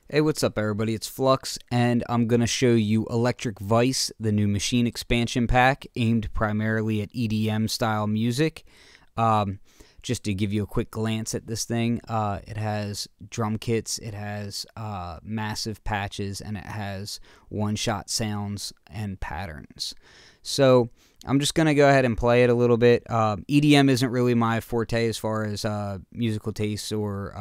Hey, what's up everybody? It's Flux, and I'm going to show you Electric Vice, the new Machine Expansion pack, aimed primarily at EDM style music. Just to give you a quick glance at this thing, it has drum kits, it has massive patches, and it has one-shot sounds and patterns. So I'm just going to go ahead and play it a little bit. EDM isn't really my forte as far as musical tastes, or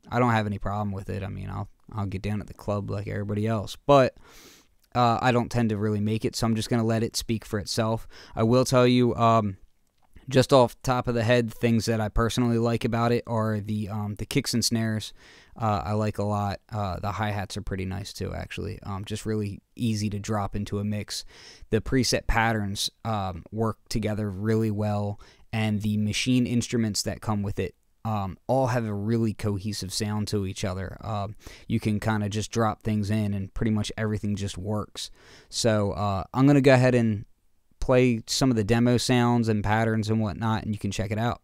I don't have any problem with it. I mean, I'll get down at the club like everybody else, but I don't tend to really make it, so I'm just going to let it speak for itself. I will tell you, just off the top of the head, things that I personally like about it are the kicks and snares. I like a lot. The hi-hats are pretty nice too, actually. Just really easy to drop into a mix. The preset patterns work together really well, and the machine instruments that come with it all have a really cohesive sound to each other. You can kind of just drop things in and pretty much everything just works. So I'm going to go ahead and play some of the demo sounds and patterns and whatnot, and you can check it out.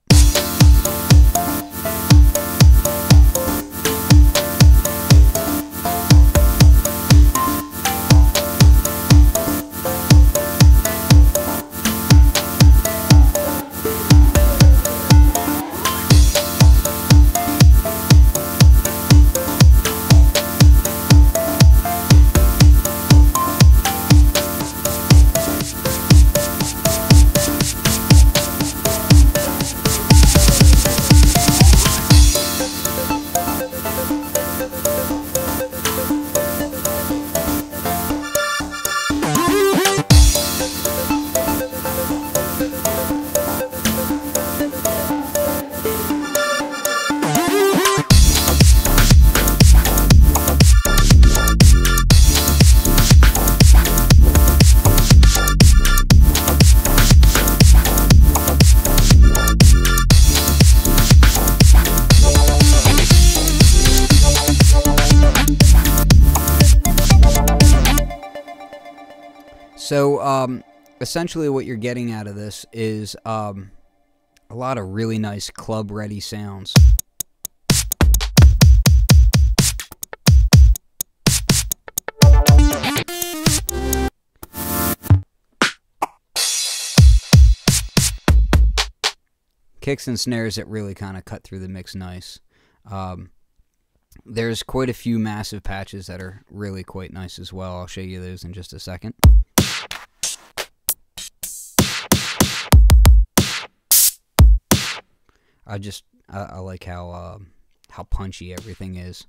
So, essentially what you're getting out of this is a lot of really nice club-ready sounds. Kicks and snares that really kind of cut through the mix nice. There's quite a few massive patches that are really quite nice as well. I'll show you those in just a second. I like how punchy everything is,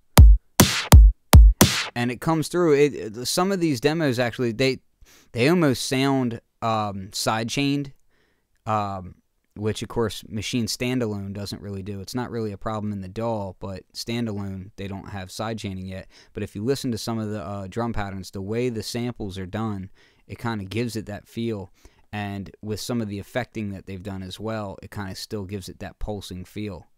and it comes through. Some of these demos actually they almost sound side-chained, which of course Machine standalone doesn't really do. It's not really a problem in the DAW, but standalone they don't have side-chaining yet. But if you listen to some of the drum patterns, the way the samples are done, it kind of gives it that feel. And with some of the effecting that they've done as well, it kind of still gives it that pulsing feel.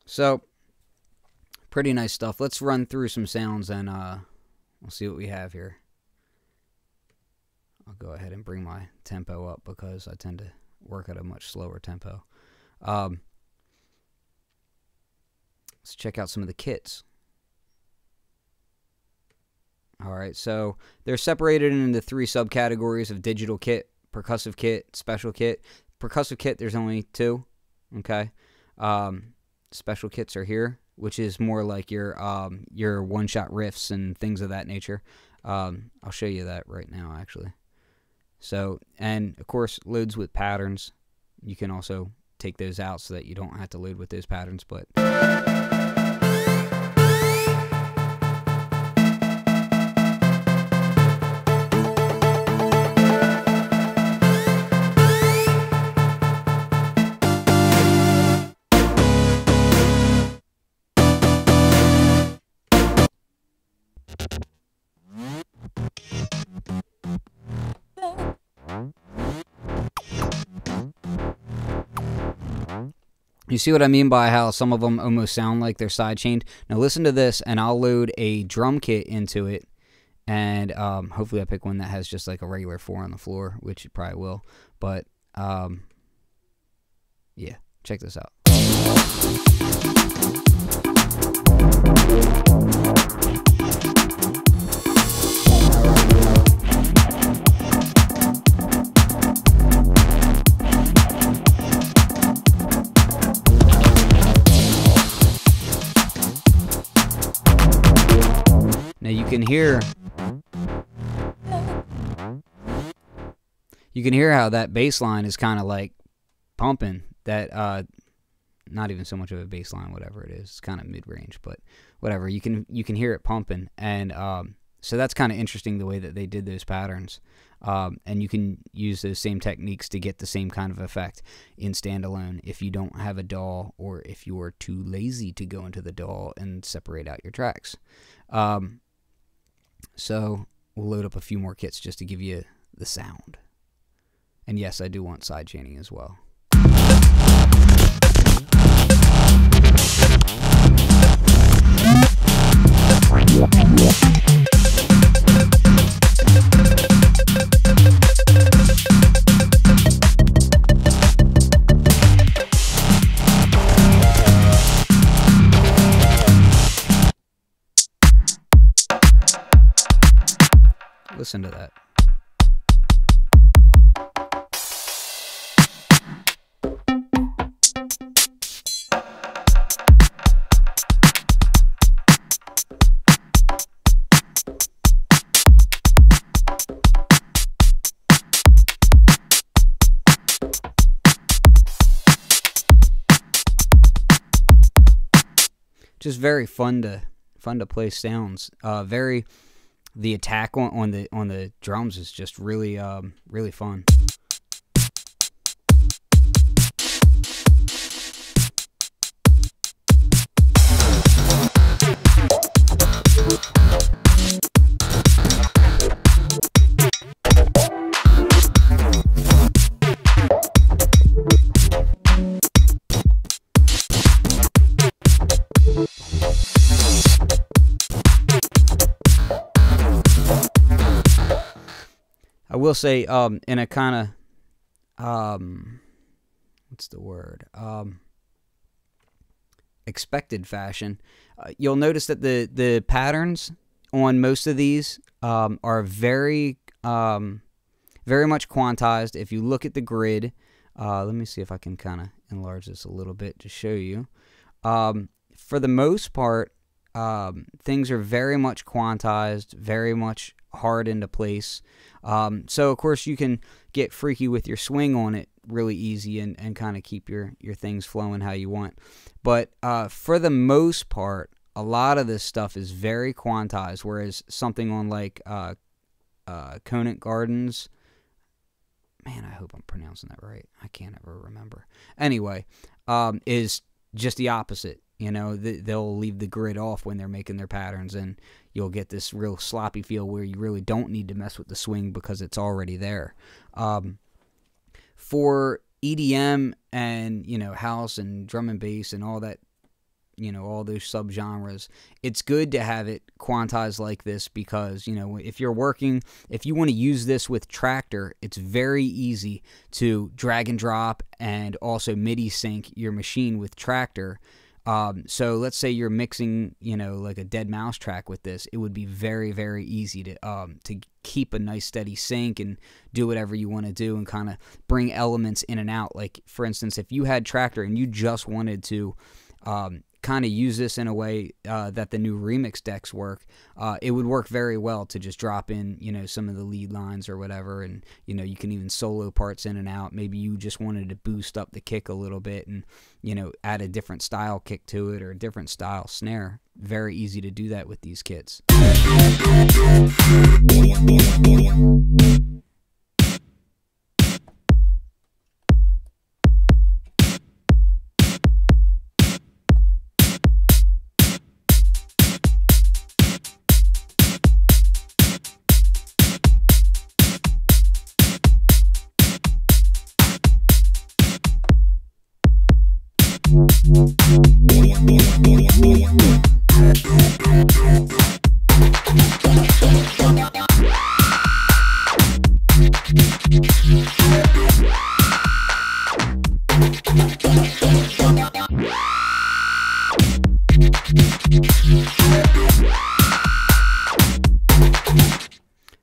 So, pretty nice stuff. Let's run through some sounds and we'll see what we have here. I'll go ahead and bring my tempo up because I tend to work at a much slower tempo. Let's check out some of the kits. Alright, so they're separated into 3 subcategories of digital kit, percussive kit, special kit. percussive kit, there's only 2. Okay. Special kits are here, which is more like your one-shot riffs and things of that nature. I'll show you that right now, actually. So, and of course, loads with patterns. You can also take those out so that you don't have to load with those patterns, but you see what I mean by how some of them almost sound like they're sidechained? Now listen to this, and I'll load a drum kit into it, and hopefully I pick one that has just like a regular 4 on the floor, which it probably will. But yeah, check this out. Now you can hear how that bass line is kind of like pumping. That not even so much of a bass line, whatever it is. It's kind of mid-range, but whatever. You can hear it pumping, and so that's kind of interesting the way that they did those patterns. And you can use those same techniques to get the same kind of effect in standalone if you don't have a DAW, or if you are too lazy to go into the DAW and separate out your tracks. So we'll load up a few more kits just to give you the sound. And yes, I do want sidechaining as well. Listen to that. Just very fun to play sounds. The attack on the drums is just really really fun. I will say, in a kind of, what's the word? Expected fashion, you'll notice that the patterns on most of these are very much quantized. If you look at the grid, let me see if I can kind of enlarge this a little bit to show you. For the most part, things are very much quantized, very much hard into place. So of course you can get freaky with your swing on it really easy and kind of keep your things flowing how you want. But for the most part, a lot of this stuff is very quantized, whereas something on like Conant Gardens, man, I hope I'm pronouncing that right. I can't ever remember. Anyway, is just the opposite. You know, they'll leave the grid off when they're making their patterns, and you'll get this real sloppy feel where you really don't need to mess with the swing because it's already there. For EDM and, you know, house and drum and bass and all that, you know, all those subgenres, it's good to have it quantized like this because, you know, if you want to use this with Traktor, it's very easy to drag and drop and also MIDI sync your machine with Traktor. So let's say you're mixing, like a Dead Mouse track with this. It would be very, very easy to keep a nice steady sync and do whatever you want to do and kind of bring elements in and out. Like, for instance, if you had Tractor and you just wanted to kind of use this in a way that the new remix decks work, it would work very well to just drop in, some of the lead lines or whatever, and you can even solo parts in and out. Maybe you just wanted to boost up the kick a little bit and add a different style kick to it or a different style snare. Very easy to do that with these kits.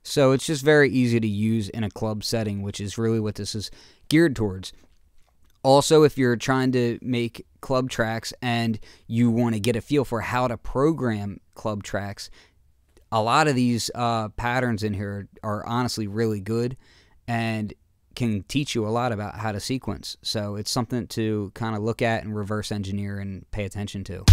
So it's just very easy to use in a club setting, which is really what this is geared towards. Also, if you're trying to make club tracks and you want to get a feel for how to program club tracks, a lot of these patterns in here are honestly really good and can teach you a lot about how to sequence. So it's something to kind of look at and reverse engineer and pay attention to.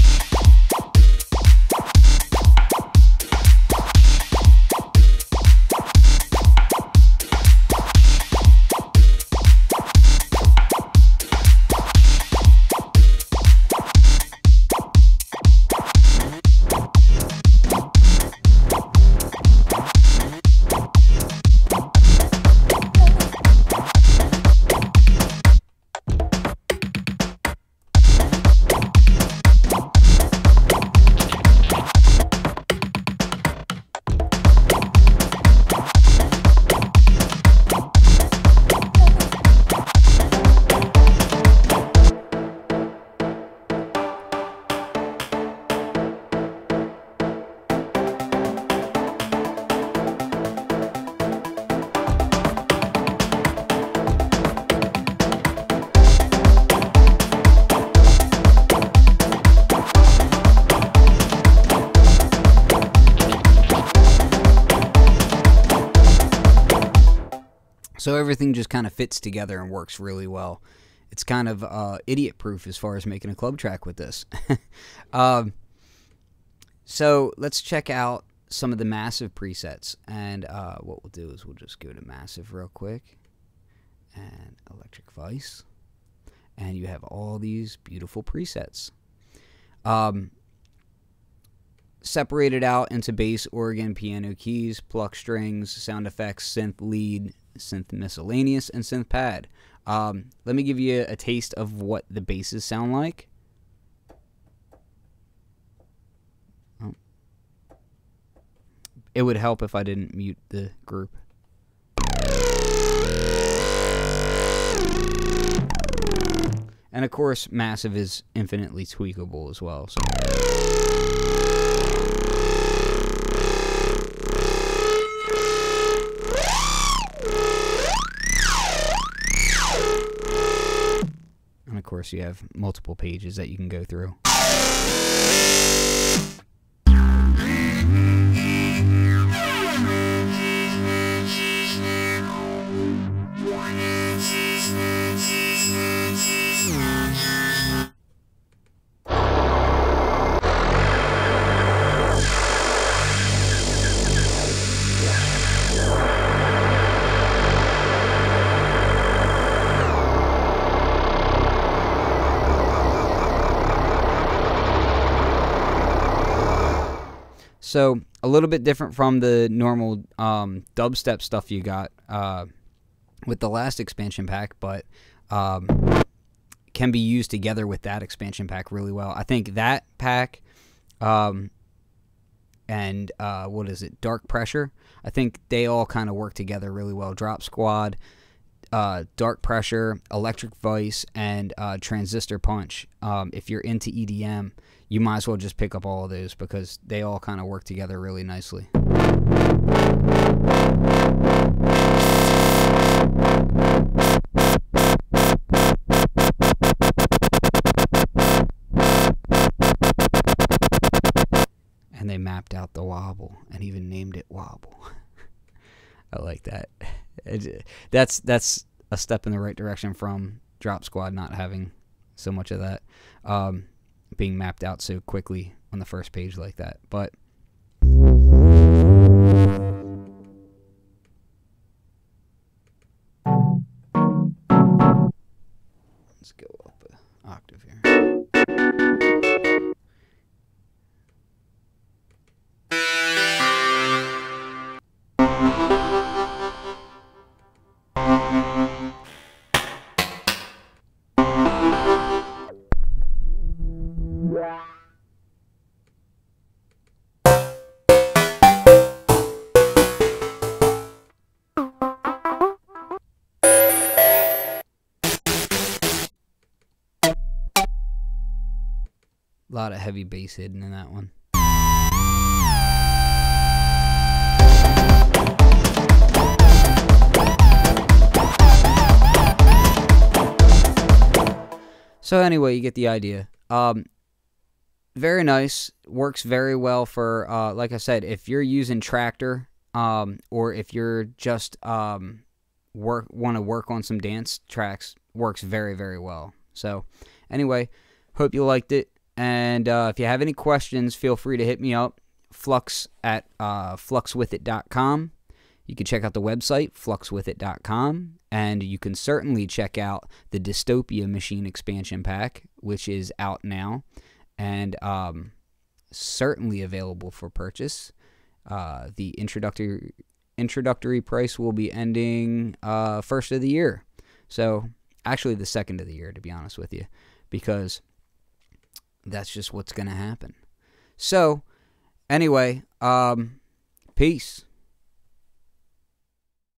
So everything just kind of fits together and works really well. It's kind of idiot-proof as far as making a club track with this. So let's check out some of the Massive presets. And what we'll do is we'll just go to Massive real quick. And Electric Vice. And you have all these beautiful presets. Separated out into bass, organ, piano keys, pluck strings, sound effects, synth lead, synth miscellaneous, and synth pad. Let me give you a taste of what the basses sound like. Oh. It would help if I didn't mute the group. And of course, Massive is infinitely tweakable as well. So. And of course, you have multiple pages that you can go through. So a little bit different from the normal dubstep stuff you got with the last expansion pack, but can be used together with that expansion pack really well. I think that pack and what is it, Dark Pressure, I think they all kind of work together really well. Drop Squad, dark pressure, electric vice, and transistor punch. If you're into EDM, you might as well just pick up all of those because they all kind of work together really nicely. And they mapped out the wobble and even named it Wobble. I like that. That's a step in the right direction from Drop Squad not having so much of that being mapped out so quickly on the first page like that. But let's go up an octave here. A lot of heavy bass hidden in that one. So anyway, you get the idea. Very nice. Works very well for, like I said, if you're using Tractor, or if you're just want to work on some dance tracks, works very, very well. So anyway, hope you liked it. And if you have any questions, feel free to hit me up. Flux at fluxwithit.com. You can check out the website, fluxwithit.com. And you can certainly check out the Dystopia Machine Expansion Pack, which is out now and certainly available for purchase. The introductory price will be ending first of the year. So actually the second of the year, to be honest with you, because that's just what's going to happen. So, anyway, peace.